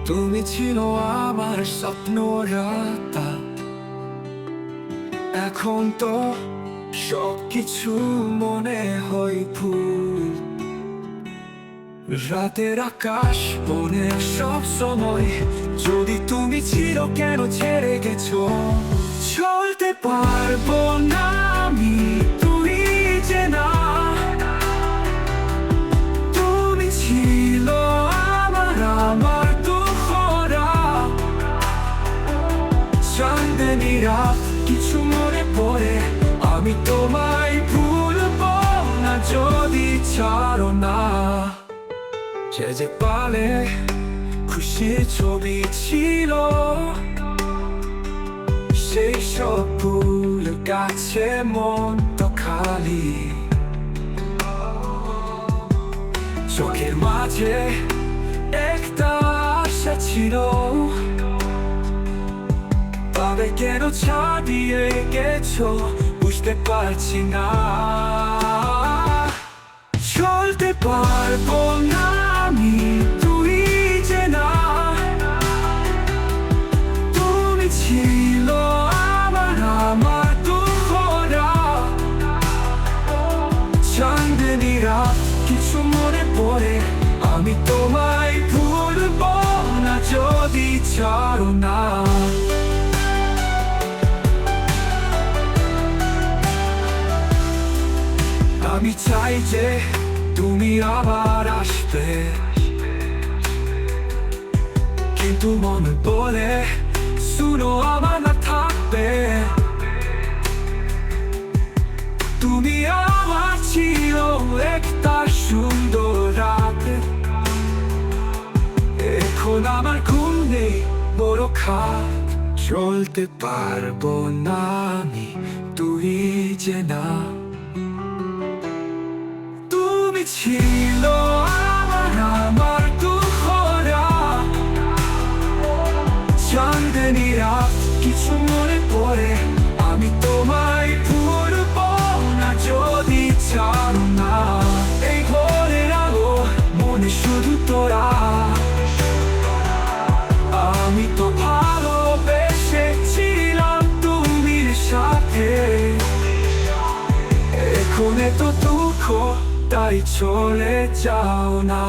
তুমি ছিল আমার স্বপ্ন রাতা, এখন তো সবকিছু মনে হয় ভুল। রাতের আকাশ মনে সব সময়, যদি তুমি ছিল কেন ছেড়ে গেছো। চলতে পারবো না আমি, তুই যে না। তুমি ছিল আমার দুঃখরা, চাঁদনি রাত কিছু মনে পড়ে। আমি তোমায় ভুলবো না যদি ছাড়ো না। যে পালে খুশির ছবি ছিল, সেই সব ফুল গাছে মন তো খালি। চোখের মাঝে একটা আশা ছিল, তবে কেন ছাড়িয়ে গেছো বুঝতে পারছি না। চলতে পারবো না আমি, তুই যে না। তুমি ছিল আমার দুঃখরা, চাঁদনি রাত কিছু মনে পড়ে। আমি তোমায় ভুলবো না যদি ছাড়ো না। আমি চাই যে তুমি আবার আসবে, কিন্তু মন বলে শুনো আমার না থাকবে। তুমি আমার ছিল একটা সুন্দর রাত, এখন আমার ঘুম নেই বড় খাট। চলতে পারবো না আমি, তুই যে না। তুমি ছিল আমার দুঃখরা, চাঁদনি রাত কিছু মনে পড়ে। আমি তোমায় ভুলবো না যদি ছাড়ো না। এই ঘরের আলো মনে শুধু তোরা, আমি তো ভালোবেসেছিলাম তুমি সাথে। এখন তো দুঃখ তাই চলে যাও না।